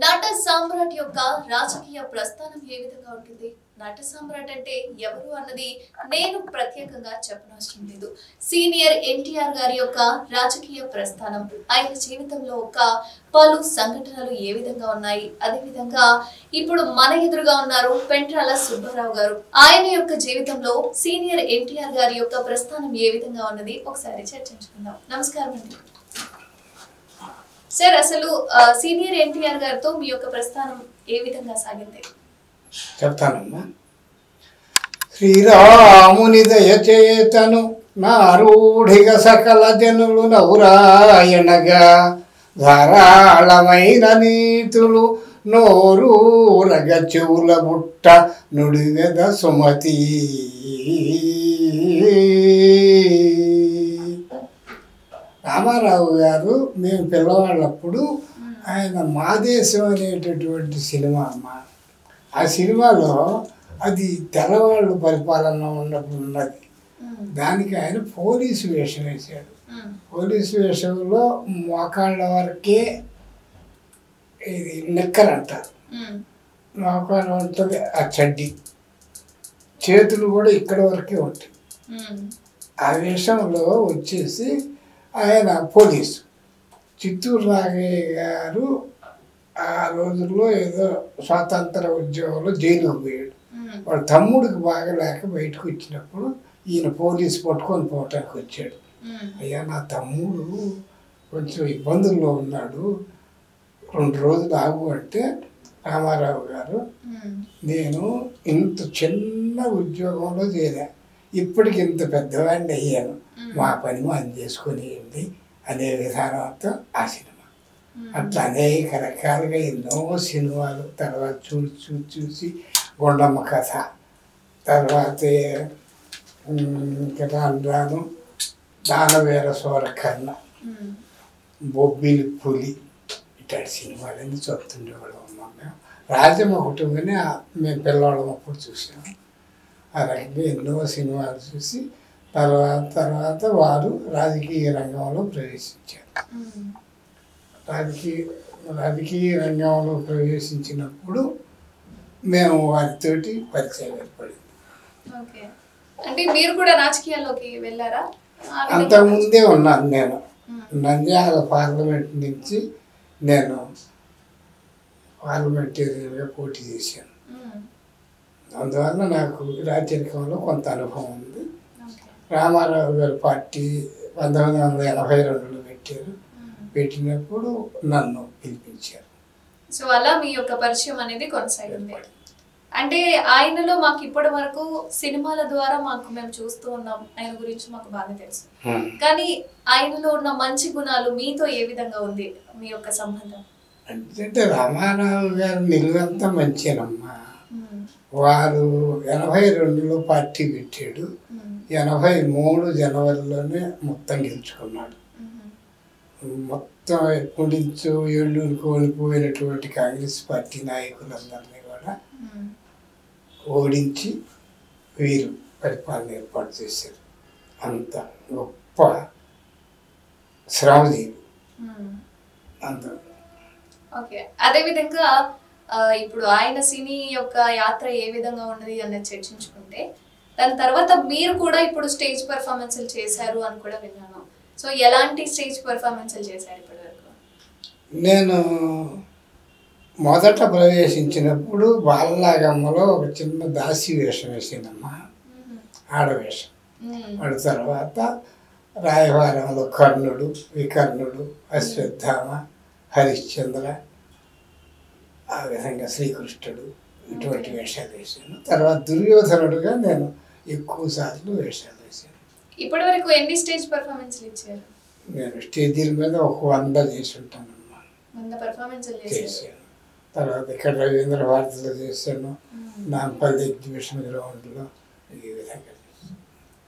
నట సామ్రాట్ యొక్క రాజకీయ ప్రస్థానం ఏ విధంగా ఉంటుంది? నట సామ్రాట్ అంటే ఎవరు అన్నది నేను ప్రత్యేకంగా చెప్పనవసరం లేదు. సీనియర్ ఎన్టీఆర్ గారి యొక్క రాజకీయ ప్రస్థానం, ఆయన జీవితంలో ఒక పలు సంఘటనలు ఏ విధంగా ఉన్నాయి, అదే విధంగా ఇప్పుడు మన ఎదురుగా ఉన్నారు పెంట్రాల సుబ్బారావు గారు. ఆయన యొక్క జీవితంలో సీనియర్ ఎన్టీఆర్ గారి యొక్క ప్రస్థానం ఏ విధంగా ఉన్నది ఒకసారి చర్చించుకుందాం. నమస్కారం అండి సార్. అసలు సీనియర్ ఎన్టీఆర్ గారితో మీ యొక్క ప్రస్థానం ఏ విధంగా సాగింది చెప్తానమ్మా. శ్రీరాముని దయచేతను నారూఢిగా సకల జనులు నౌరాయణగా ధారాళమైన నీతులు నోరూరగ చెవుల బుట్ట నుడివెద సుమతి. రామారావు గారు మేము పిల్లవాళ్ళప్పుడు ఆయన మా దేశం అనేటటువంటి సినిమా అమ్మ. ఆ సినిమాలో అది తెల్లవాళ్ళు పరిపాలన ఉన్నప్పుడు ఉన్నది. దానికి ఆయన పోలీసు వేషం వేశాడు. పోలీసు వేషంలో మోకాళ్ళ వరకే ఇది నిక్కర్ అంటారు, మోకాళ్ళ ఉంటుంది ఆ చడ్డీ, చేతులు కూడా ఇక్కడ వరకే ఉంటాయి. ఆ వేషంలో వచ్చేసి ఆయన పోలీసు. చిత్తూరు నాగయ్య గారు ఆ రోజుల్లో ఏదో స్వాతంత్ర ఉద్యోగంలో జైలుకు పోయాడు. వాడు తమ్ముడికి బాగలేక బయటకు వచ్చినప్పుడు ఈయన పోలీసు పట్టుకొని పోవటానికి వచ్చాడు. అయ్యా నా తమ్ముడు కొంచెం ఇబ్బందుల్లో ఉన్నాడు, 2 రోజులు ఆగు అంటే రామారావు గారు నేను ఇంత చిన్న ఉద్యోగంలో చేరా, ఇప్పటికి ఇంత పెద్దవాడిని అయ్యాను, మా పని మనం చేసుకునేయండి అనే విధానంతో ఆ సినిమా. అట్లా అనేక రకాలుగా ఎన్నో సినిమాలు తర్వాత చూసి గుండమ్మ కథ, తర్వాత రాను దానవీర సూరకర్ణ, బొబ్బిలి పులి, ఇట్లాంటి సినిమాలన్నీ చూస్తుండేవాళ్ళం అమ్మ. మేము రాజమ్మ కుటుంబాన్ని మేము పిల్లవాళ్ళం అప్పుడు చూసాము. ఆ రకంగా ఎన్నో సినిమాలు చూసి తర్వాత వారు రాజకీయ రంగంలో ప్రవేశించారు. రాజకీయ రంగంలో ప్రవేశించినప్పుడు మేము వారితోటి పరిచయం ఏర్పడింది. అంటే మీరు కూడా రాజకీయాల్లోకి వెళ్ళారా? అంతకుముందే ఉన్నాను. నేను నంద్యాల పార్లమెంట్ నుంచి నేను పార్లమెంటేరియన్గా పోటీ చేశాను. అందువల్ల నాకు రాజకీయంలో కొంత అనుభవం ఉంది. రామారావు గారి పార్టీ 1982లో పెట్టారు. పెట్టినప్పుడు నన్ను పిలిపించారు. సో అలా మీ యొక్క పరిచయం అనేది కొనసాగింది. అంటే ఆయనలో మాకు ఇప్పటి వరకు సినిమాల ద్వారా మేము చూస్తూ ఉన్నాం, ఆయన గురించి మాకు బాగా తెలుసు. కానీ ఆయనలో ఉన్న మంచి గుణాలు మీతో ఏ విధంగా ఉంది మీ యొక్క సంబంధం? అంటే రామారావు గారు నిలువంతా మంచినమ్మా. వారు 82లో పార్టీ పెట్టాడు, 83 జనవరిలోనే మొత్తం గెలుచుకున్నాడు. మొత్తం ఎప్పటి నుంచో ఏళ్ళూరు కోల్పోయినటువంటి కాంగ్రెస్ పార్టీ నాయకులందరినీ కూడా ఓడించి వీరు పరిపాలన ఏర్పాటు చేశారు. అంత గొప్ప శ్రమజీవి అంత. ఓకే, అదేవిధంగా ఇప్పుడు ఆయన సినీ యొక్క యాత్ర ఏ విధంగా ఉన్నది అన్నది చర్చించుకుంటే, దాని తర్వాత మీరు కూడా ఇప్పుడు స్టేజ్ పర్ఫార్మెన్స్లు చేశారు అని కూడా విన్నాను. సో ఎలాంటి స్టేజ్ పర్ఫార్మెన్స్లు చేశారు ఇప్పటి వరకు? నేను మొదట ప్రవేశించినప్పుడు బాలనాగమ్మలో ఒక చిన్న దాసి వేషం వేసిందమ్మా, ఆడవేషం. వాడి తర్వాత రాయవారంలో కర్ణుడు, వికర్ణుడు, అశ్వత్థామ, హరిశ్చంద్ర, ఆ విధంగా శ్రీకృష్ణుడు, ఇటువంటి వేషాలు వేసాను. తర్వాత దుర్యోధనుడుగా నేను ఎక్కువ సార్లు వేషాలు వేసాను. ఇప్పటి వరకు ఎన్ని స్టేజ్ పర్ఫార్మెన్స్లు ఇచ్చారు? నేను స్టేజీల మీద ఒక 100 చేసి ఉంటానమ్మా. 100 పర్ఫార్మెన్స్లు చేశాను. తర్వాత ఇక్కడ రవీంద్ర భారతిలో చేశాను, నాంపల్లి ఎగ్జిబిషన్ గ్రౌండ్లో, ఈ విధంగా.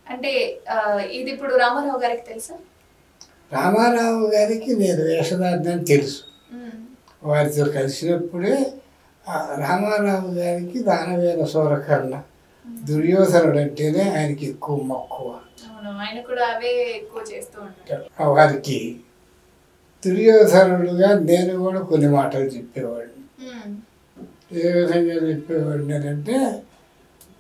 అంటే ఇది ఇప్పుడు రామారావు గారికి తెలుసా? రామారావు గారికి నేను వేషధారణ తెలుసు. వారితో కలిసినప్పుడే రామారావు గారికి దానవీర సూరకర్ణ, దుర్యోధనుడు అంటేనే ఆయనకి ఎక్కువ మక్కువ. వారికి దుర్యోధనుడుగా నేను కూడా కొన్ని మాటలు చెప్పేవాడిని. ఏ విధంగా చెప్పేవాడినంటే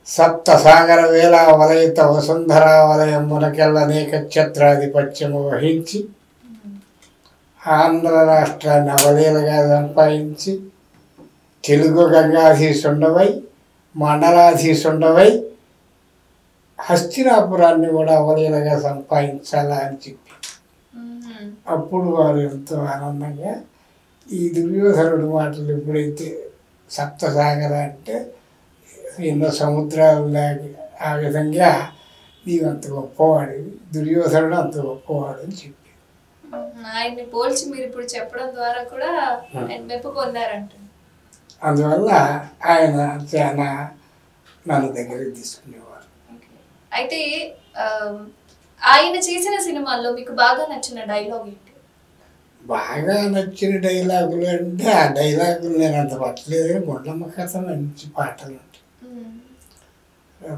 సప్త సాగర వేళ వలయిత వసుంధర వలయం మునకెళ్ళ అనేక ఛత్రాధిపత్యము వహించి ఆంధ్ర రాష్ట్రాన్ని అవలీలగా సంపాదించి తెలుగు గంగాధీశుండవై మండలాధీశుండవై హస్తినాపురాన్ని కూడా అవలీలగా సంపాదించాలా అని చెప్పి అప్పుడు వారు ఎంతో ఆనందంగా ఈ దుర్యోధనుడు మాటలు ఎప్పుడైతే సప్తసాగర అంటే ఎన్నో సముద్రాలు ఆ విధంగా నీవు అంత గొప్పవాడివి, దుర్యోధనుడు అంత గొప్పవాడు అని చెప్పి ఆయన్ని పోల్చి మీరు ఇప్పుడు చెప్పడం ద్వారా కూడా ఆయన మెప్పు పొందారంట. అందువల్ల ఆయన చాలా నన్ను దగ్గరికి తీసుకునేవారు. అయితే ఆయన చేసిన సినిమాల్లో మీకు బాగా నచ్చిన డైలాగ్ ఏంటి? బాగా నచ్చిన డైలాగులు అంటే ఆ డైలాగులు నేను అంత పట్టలేదు కానీ గుండమ్మ కథ మంచి పాటలు ఉంటాయి,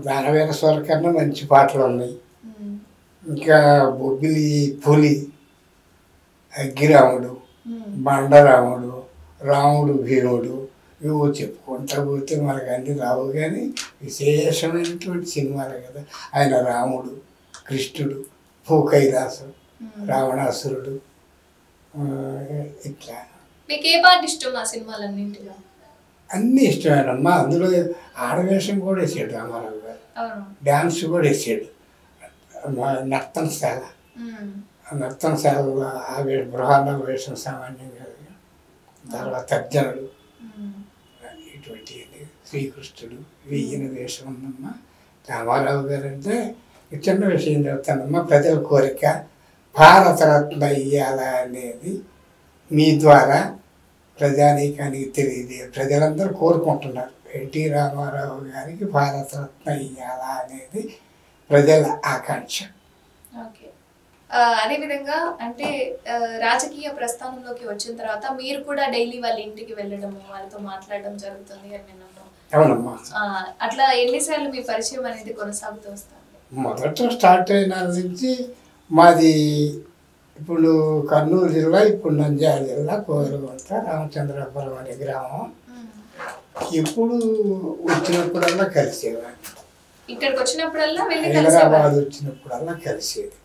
దానవీర స్వరకన్నా మంచి పాటలు ఉన్నాయి. ఇంకా బొబ్బిలి పులి, అగ్గిరాముడు, బండరాముడు, రాముడు భీముడు ఇవో చెప్పుకుంటా పోతే మనకు అన్నీ రావు కానీ విశేషమైనటువంటి సినిమాలు కదా. ఆయన రాముడు, కృష్ణుడు, భూకైలాసం, రావణాసురుడు, ఇట్లా మీకు ఏ పాట ఇష్టం ఆ సినిమాలన్నింటిలో? అన్నీ ఇష్టమేనమ్మా. అందులో ఆడవేషం కూడా వేసాడు రామారావు గారు, డ్యాన్స్ కూడా వేసాడు. నర్తనశాల, నర్తనశాలలో ఆ బృహాన్న వేషం సామాన్యం కాదు. తర్వాత తర్జనుడు, ఇటువంటి శ్రీకృష్ణుడు వెయ్యిన వేషం ఉందమ్మా. రామారావు గారు అంటే చిన్న విషయం చెప్తానమ్మా. ప్రజల కోరిక భారతరత్న ఇయ్యాలా అనేది మీ ద్వారా ప్రజానీకానికి తెలియదు. ప్రజలందరూ కోరుకుంటున్నారు ఎన్టీ రామారావు గారికి భారతరత్న ఇయ్యాలా అనేది ప్రజల ఆకాంక్ష. ఓకే, అదేవిధంగా అంటే రాజకీయ ప్రస్థానంలోకి వచ్చిన తర్వాత మీరు కూడా డైలీ వాళ్ళ ఇంటికి వెళ్ళడము, వాళ్ళతో మాట్లాడడం జరుగుతుంది అని విన్నాను. అవునమ్మా. అట్లా ఎన్నిసార్లు మీ పరిచయం అనేది కొనసాగుతూ వస్తుంది? మొదట స్టార్ట్ అయిన నుంచి మాది ఇప్పుడు కర్నూలు జిల్లా, ఇప్పుడు నంద్యాల జిల్లా, కోరుకుంట రామచంద్రాపురం అనే గ్రామం. ఎప్పుడు వచ్చినప్పుడల్లా కలిసేవాడిని. ఇక్కడికి వచ్చినప్పుడల్లా హైదరాబాద్ వచ్చినప్పుడల్లా కలిసేది.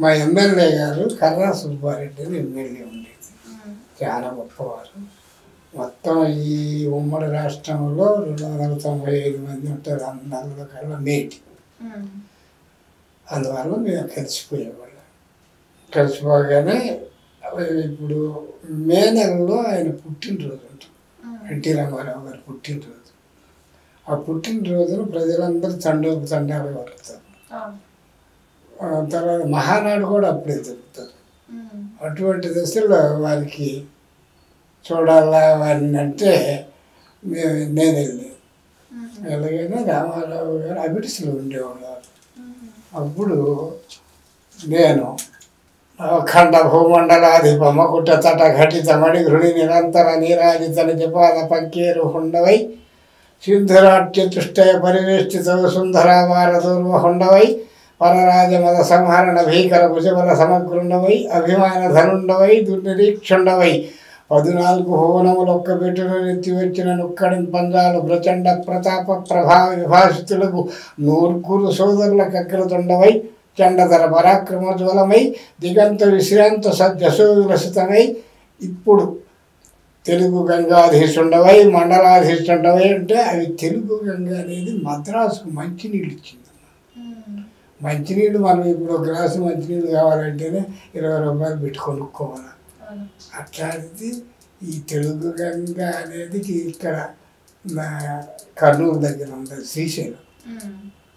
మా ఎమ్మెల్యే గారు కర్రా సుబ్బారెడ్డి అని ఎమ్మెల్యే ఉండేది, చాలా గొప్పవారు. మొత్తం ఈ ఉమ్మడి రాష్ట్రంలో 295 మంది ఉంటారు, అందరిలో కల్లా మేటి. అందువల్ల మేము కలిసిపోయేవాళ్ళం. కలిసిపోగానే ఇప్పుడు మే నెలలో ఆయన పుట్టినరోజు ఉంటుంది, ఎన్టీ రామారావు గారి పుట్టినరోజు. ఆ పుట్టినరోజును ప్రజలందరూ తండాలు వరుకుతారు. తర్వాత మహానాడు కూడా అప్పుడే జరుగుతుంది. అటువంటి దశలో వారికి చూడాలా వారిని అంటే నేను వెళ్ళాను. ఎలాగైనా రామారావు గారు అబిడ్స్లో ఉండేవాళ్ళు. అప్పుడు నేను ఖండ భూమండలాధిప మకుట తట ఘటిత మణి గృణి నిరంతర నీరాజిత నిజపాద పంకేరు హుండవై సింధురాట్య తుష్టయ పరివేష్టిత సుందరావారదూర్వ హుండవై పరరాజ మద సంహరణ భీకర భుజబల సమగ్రుండవై అభిమాన ధనుండవై దుర్నిరీక్షుండవై 14 భువనములొక్క పెట్టును నెత్తి వచ్చిన నుక్కడి పంజాలు ప్రచండ ప్రతాప ప్రభావ విభాషితులకు 100 సోదరుల కక్రతుండవై చండధర పరాక్రమోజ్వలమై దిగంత విశ్రాంత సద్యశోవిలసితమై ఇప్పుడు తెలుగు గంగాధీశుండవై మండలాధీశుండవై అంటే అవి తెలుగు గంగ అనేది మద్రాసుకు మంచినీళ్ళు ఇచ్చింది. మంచినీళ్ళు మనం ఇప్పుడు ఒక గ్లాసు మంచినీళ్ళు కావాలంటేనే 20 రూపాయలు పెట్టి కొనుక్కోవాలి. అట్లాంటిది ఈ తెలుగు గంగ అనేది ఇక్కడ కర్నూలు దగ్గర ఉంది, శ్రీశైలం.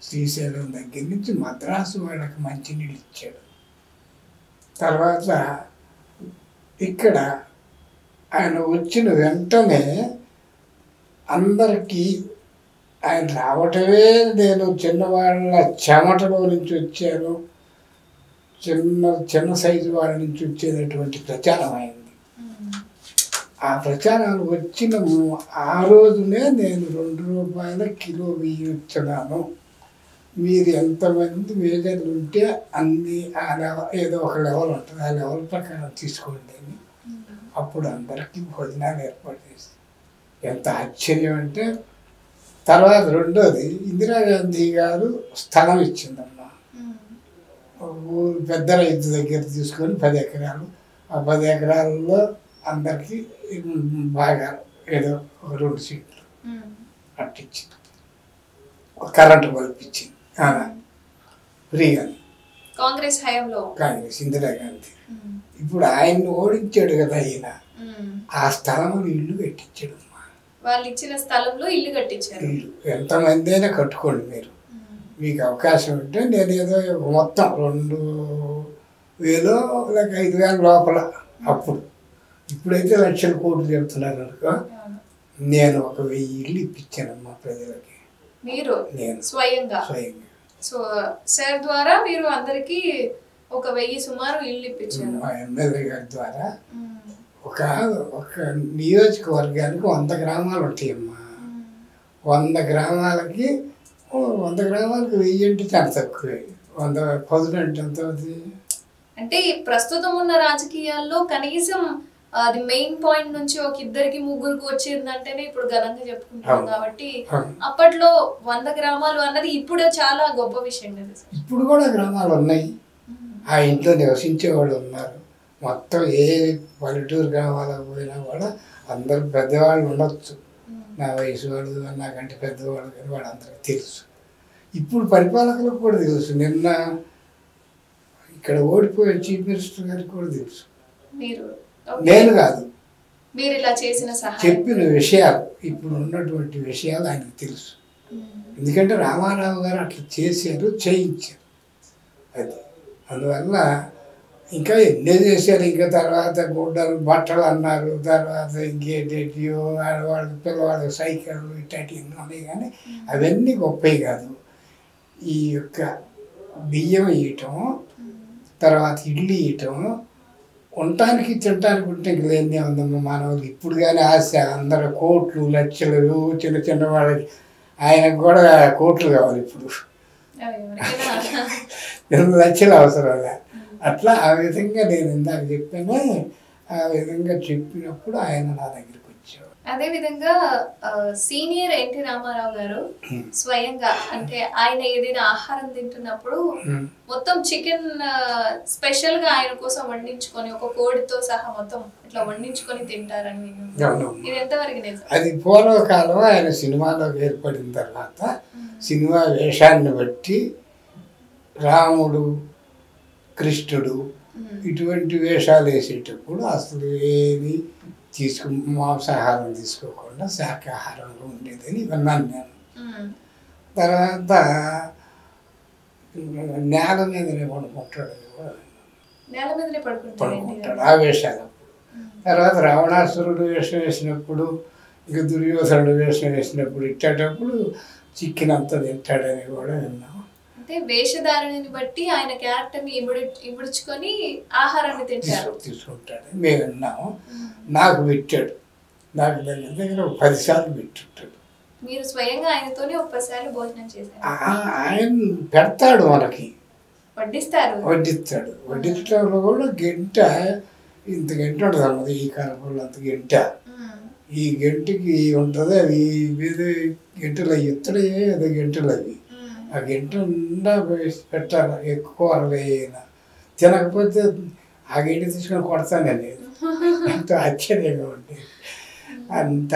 శ్రీశైలం దగ్గర నుంచి మద్రాసు వాళ్ళకి మంచినీళ్ళు ఇచ్చాడు. తర్వాత ఇక్కడ ఆయన వచ్చిన వెంటనే అందరికీ ఆయన రావటమే నేను చిన్నవాళ్ళ చెమటలో నుంచి వచ్చాను, చిన్న సైజు వాళ్ళ నుంచి వచ్చేటటువంటి ప్రచారం అయింది. ఆ ప్రచారాలు వచ్చిన ఆ రోజునే నేను 2 రూపాయల కిలో బియ్యం ఇస్తున్నాను, మీరు ఎంతమంది మేజర్లు ఉంటే అన్ని ఆ లెవెల్ ఏదో ఒక లెవెల్ ఉంటుంది, ఆ లెవెల్ ప్రకారం తీసుకోండి అని అప్పుడు అందరికీ భోజనాలు ఏర్పాటు చేస్తాను. ఎంత ఆశ్చర్యం అంటే తర్వాత రెండోది ఇందిరాగాంధీ గారు స్థలం ఇచ్చిందమ్మా. ఊరు పెద్ద రైతు దగ్గర తీసుకొని 10 ఎకరాలు, ఆ 10 ఎకరాలలో అందరికీ బాగా ఏదో 2 సీట్లు అట్టించింది. కరెంటు బల్బ్ ఇచ్చింది ఫ్రీగా. కాంగ్రెస్ హయాంలో కాంగ్రెస్ ఇందిరాగాంధీ. ఇప్పుడు ఆయన్ని ఓడించాడు కదా ఈయన, ఆ స్థలంలో ఇల్లు కట్టించాడు. వాళ్ళు ఇచ్చిన స్థలంలో ఇల్లు కట్టించారు. ఇల్లు ఎంతమంది అయినా కట్టుకోండి మీరు, మీకు అవకాశం ఉంటే. నేను ఏదో మొత్తం 2000 లేక 5000 లోపల అప్పుడు. ఇప్పుడైతే లక్షల కోట్లు చెప్తున్నారు అనుకో. నేను 1000 ఇల్లు ఇప్పించానమ్మా ప్రజలకి. మీరు నేను స్వయంగా స్వయంగా సో సార్ ద్వారా మీరు అందరికి 1000 సుమారు ఇల్లు ఇప్పించారు. మా ఎమ్మెల్యే గారి ద్వారా ఒక నియోజకవర్గానికి 100 గ్రామాలు ఉంటాయమ్మా. 100 గ్రామాలకి 1000 అంటే చాలా తక్కువే. 110 అంటే ఎంత అవుతుంది? అంటే ప్రస్తుతం ఉన్న రాజకీయాల్లో కనీసం అది మెయిన్ పాయింట్ నుంచి ఒక 2-3 వచ్చిందంటేనే ఇప్పుడు ఘనంగా చెప్పుకుంటాం. కాబట్టి అప్పట్లో 100 గ్రామాలు అన్నది ఇప్పుడు చాలా గొప్ప విషయం కదా. ఇప్పుడు కూడా గ్రామాలు ఉన్నాయి, ఆ ఇంట్లో నివసించే వాళ్ళు ఉన్నారు. మొత్తం ఏ పల్లెటూరు గ్రామాలకు పోయినా కూడా అందరూ పెద్దవాళ్ళు ఉండొచ్చు. నా వయసు వాళ్ళు, నాకంటే పెద్దవాళ్ళు, కానీ వాళ్ళందరికీ తెలుసు. ఇప్పుడు పరిపాలకులకు కూడా తెలుసు. నిన్న ఇక్కడ ఓడిపోయే చీఫ్ మినిస్టర్ గారికి కూడా తెలుసు. నేను కాదు, మీరు ఇలా చేసిన చెప్పిన విషయాలు, ఇప్పుడు ఉన్నటువంటి విషయాలు ఆయనకు తెలుసు. ఎందుకంటే రామారావు గారు అట్లా చేశారు, చేయించారు. అది అందువల్ల ఇంకా ఎన్నో చేశారు. ఇంకా తర్వాత గుడ్డలు బట్టలు అన్నారు, తర్వాత ఇంకేంటియో ఆడవాళ్ళకి పిల్లవాళ్ళకి సైకిళ్ళు ఇట్లాంటివి ఎన్నో ఉన్నాయి. కానీ అవన్నీ గొప్పవి కాదు. ఈ యొక్క బియ్యం ఇవ్వటం, తర్వాత ఇడ్లీ ఇవ్వటం, ఉండటానికి తినటానికి ఉంటే ఇంక లేదే ఉందమ్మా మానవులు. ఇప్పుడు కానీ ఆశ అందరూ కోట్లు లక్షలు, చిన్న చిన్న వాళ్ళకి. ఆయనకు కూడా కోట్లు కావాలి ఇప్పుడు, 2 లక్షలు అవసరం. అట్లా ఆ విధంగా నేను ఇందాక చెప్పాను. ఆ విధంగా చెప్పినప్పుడు ఆయన నా దగ్గరికి వచ్చాడు. అదే విధంగా సీనియర్ ఎన్టీ రామారావు గారు స్వయంగా అంటే ఆయన ఏదైనా ఆహారం తింటున్నప్పుడు మొత్తం చికెన్ స్పెషల్ గా ఆయన కోసం వండించుకొని ఒక కోడితో సహా మొత్తం ఇట్లా వండించుకొని తింటారని. ఇది ఎంతవరకు నిజం? అది పూర్వకాలం ఆయన సినిమాలోకి ఏర్పడిన తర్వాత సినిమా వేషాన్ని బట్టి రాముడు, కృష్ణుడు ఇటువంటి వేషాలు వేసేటప్పుడు అసలు ఏమి మాంసాహారం తీసుకోకుండా శాకాహారంలో ఉండేదని విన్నాను నేను. తర్వాత నేల మీదనే పడుకుంటాడని కూడా పడుకుంటాడు ఆ వేషాలు. తర్వాత రావణాసురుడు వేషం వేసినప్పుడు, ఇక దుర్యోధనుడు వేషం వేసినప్పుడు ఇట్టేటప్పుడు చికెన్ అంతా తింటాడని కూడా విన్నాం. అంటే వేషధారణని బట్టి ఆయన క్యారెక్టర్ని ఇముడుచుకొని ఆహారాన్ని తీసుకుంటాడు మేము విన్నాము. నాకు పెట్టాడు, నాకు దగ్గర 10 సార్లు పెట్టుంటాడు. మీరు స్వయంగా ఆయనతోనే 10 సార్లు భోజనం చేశారు. ఆయన పెడతాడు, మనకి వడ్డిస్తాడు. వడ్డించడంలో కూడా గంట ఇంత గంట ఉంటుంది అన్నది. ఈ కాలంలో అంత గంట, ఈ గంటకి ఉంటుంది. అవి గంటలు అవి ఇత్తడే ఏదో గంటలు అవి. ఆ గంట నిండా పెట్టాలి, ఎక్కువ అయినా తినకపోతే ఆ గంట తీసుకొని కొడతానండి. ఎంతో ఆశ్చర్యంగా ఉండేది. అంత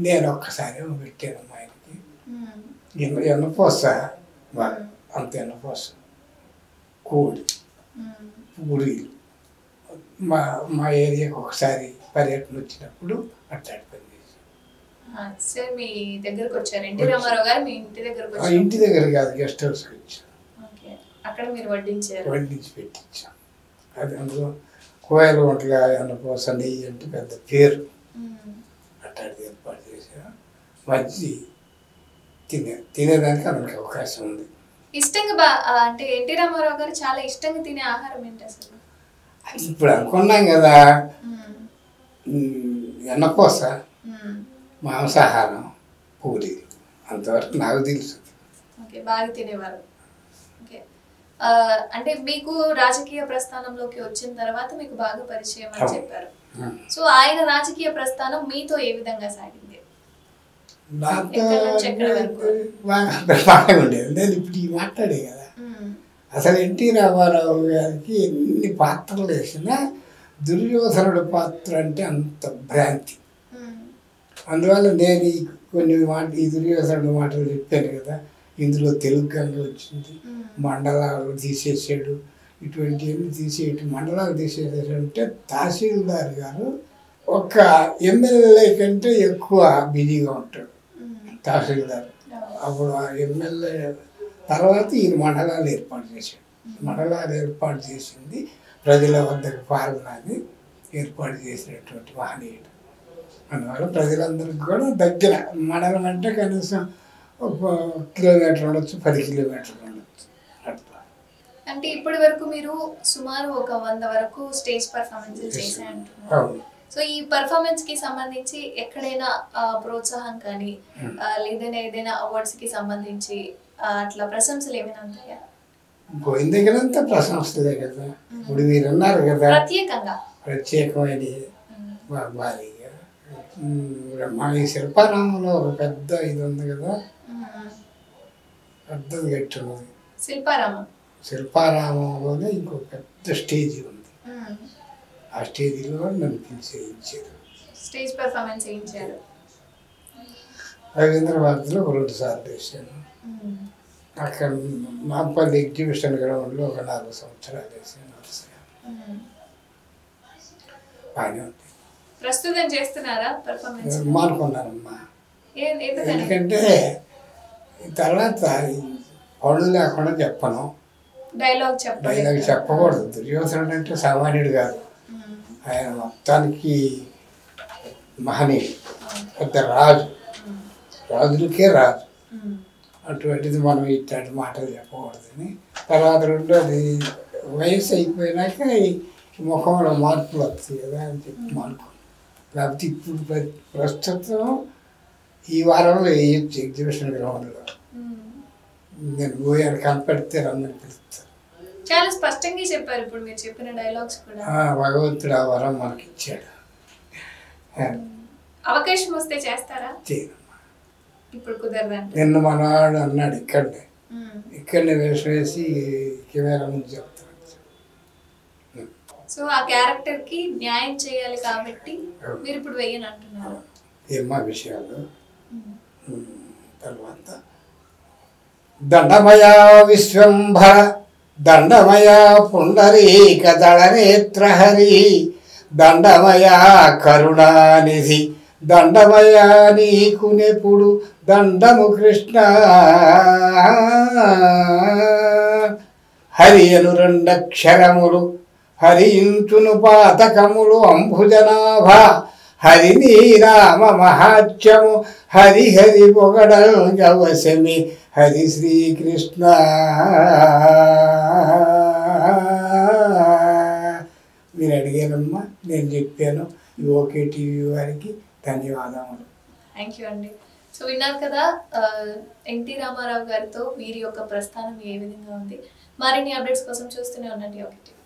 నేను ఒక్కసారి పెట్టాను ఆయనకి. ఎన్నపోస బాగా, అంత ఎన్నపోస, కోడి, పూరీలు. మా ఏరియాకి ఒకసారి పర్యటన వచ్చినప్పుడు అట్లాంటి పని సార్ మీ దగ్గరకు వచ్చారు ఎన్టీ రామారావు గారు, మీ ఇంటి దగ్గరకు వచ్చారు? ఇంటి దగ్గర కాదు, గెస్ట్ హౌస్కి వచ్చాను. అక్కడ మీరు వడ్డించారు? వడ్డించి పెట్టించాం. అది అందులో కోయల వంటలు అన్నపోస నెయ్యి అంటే పెద్ద పేరు. అట్లాంటిది ఏర్పాటు చేసాను. మంచి తినేదానికి అందరికి అవకాశం ఉంది. ఇష్టంగా అంటే ఎన్టీ రామారావు గారు చాలా ఇష్టంగా తినే ఆహారం ఏంటి అసలు? ఇప్పుడు అనుకున్నాం కదా, ఎన్నపోస, మాంసాహారం, పూరి, అంతవరకు నాకు తెలుసు. బాగా తినేవారు. అంటే మీకు రాజకీయ ప్రస్థానంలోకి వచ్చిన తర్వాత మీకు బాగా పరిచయం అని చెప్పారు. సో ఆయన రాజకీయ ప్రస్థానం మీతో ఏ విధంగా సాగింది? నాతో ఎక్కడి నుంచి ఎక్కడి వరకు? బాగా ఉండేది. నేను ఇప్పుడు ఈ మాట్లాడే కదా, అసలు ఎన్టీ రామారావు గారికి ఎన్ని పాత్రలు వేసినా దుర్యోధనుడు పాత్ర అంటే అంత భ్రాంతి. అందువల్ల నేను ఈ కొన్ని ఈ దుర్యోధనుడు మాటలు చెప్పాను కదా, ఇందులో తెలుగు గంగ వచ్చింది, మండలాలు తీసేసాడు, ఇటువంటివన్నీ తీసేయటం. మండలాలు తీసేసాడంటే తహసీల్దార్ గారు ఒక ఎమ్మెల్యే కంటే ఎక్కువ బిజీగా ఉంటాడు తహసీల్దార్. అప్పుడు ఆ ఎమ్మెల్యే తర్వాత ఈయన మండలాలు ఏర్పాటు చేశాడు. మండలాలు ఏర్పాటు చేసింది ప్రజల వద్దకు పాలనని ఏర్పాటు చేసినటువంటి మహనీయుడు. అందువల్ల ప్రజలందరికీ కూడా దగ్గర. మండలం అంటే కనీసం ఒక కిలోమీటర్ ఉండొచ్చు, 10 కిలోమీటర్లు ఉండొచ్చు అట్లా. అంటే ఇప్పటి వరకు మీరు సుమారు ఒక 100 వరకు స్టేజ్ పర్ఫార్మెన్స్ చేశారంటున్నారు. సో ఈ పర్ఫార్మెన్స్ కి సంబంధించి ఎక్కడైనా ప్రోత్సాహం కానీ లేదైనా ఏదైనా అవార్డ్స్ కి సంబంధించి అట్లా ప్రశంసలు ఏమైనా ఉంటాయా? పోయిన దగ్గరంతా ప్రశంసలే కదా. ఇప్పుడు మీరు అన్నారు కదా ప్రత్యేకమైన భారీగా. మా ఈ శిల్పారామంలో ఒక పెద్ద ఇది ఉంది కదా, పెద్దది కట్టి ఉన్నది. శిల్పారామంలోనే ఇంకో పెద్ద స్టేజ్ ఉంది. ఆ స్టేజ్లో నన్ను పిలిచేయించారు, స్టేజ్ పర్ఫార్మెన్స్ చేయించారు. రవీంద్ర భారతిలో 2 సార్లు వేసాను. అక్కడ నాంపల్లి ఎగ్జిబిషన్ గ్రౌండ్లో ఒక 4 సంవత్సరాలు వేసాను. బాగానే ఉంది. ప్రస్తుతం చేస్తున్నారా పర్ఫార్మెన్స్? మానుకున్నానమ్మా. ఎందుకంటే తర్వాత పనులు లేకుండా చెప్పను, డైలాగ్ చెప్పకూడదు. దుర్యోధనుడు అంటే సామాన్యుడు కాదు, ఆయన మొత్తానికి మహనీయుడు, పెద్ద రాజు, రాజులకే రాజు. అటువంటిది మనం ఇట్లాంటి మాటలు చెప్పకూడదని. తర్వాత రెండోది వయసు అయిపోయినాక ఈ ముఖంలో మార్పులు వస్తాయి కదా అని చెప్పి మానుకున్నాను. లేకపోతే ఇప్పుడు ప్రస్తుతం ఈ వారంలో వేయచ్చు ఎగ్జిబిషన్ గ్రౌండ్లో. నేను పోయాను, కనపడితే రమ్మని పిలుస్తాను. చాలా స్పష్టంగా చెప్పారు ఇప్పుడు మీరు చెప్పిన డైలాగ్స్ కూడా. భగవంతుడు ఆ వరం మనకి ఇచ్చాడు. అవకాశం వస్తే చేస్తారా? చేయనమ్మా, ఇప్పుడు కుదరదండి. నిన్న మనవాడు అన్నాడు ఇక్కడనే వేషం వేసి కెమెరా ముందు చెప్తాను. సో ఆ క్యారెక్టర్ కి న్యాయం చేయాలి కాబట్టి మీరు ఇప్పుడు వెయ్యని అంటున్నారు. ఏమా విషయాలు. తర్వాత దండమయా విశ్వంభర దండమయా పుండరీక దళనేత్రహరి దండమయా కరుణానిధి దండమయా నీకు నెప్పుడు దండము కృష్ణ. హరి అను 2 అక్షరములు హరించును పాతకములు అంబుజనాభ హరి నీ రామ మహాత్యము హరి హరి పొగడల్ గవసమి హరి శ్రీకృష్ణ. మీరు అడిగానమ్మా, నేను చెప్పాను. ఓకే టీవీ వారికి ధన్యవాదములు. థ్యాంక్ యూ అండి. సో విన్నారు కదా ఎన్టీ రామారావు గారితో వీరి యొక్క ప్రస్థానం ఏ విధంగా ఉంది. మరిన్ని అప్డేట్స్ కోసం చూస్తూనే ఉండండి ఓకే టీవీ.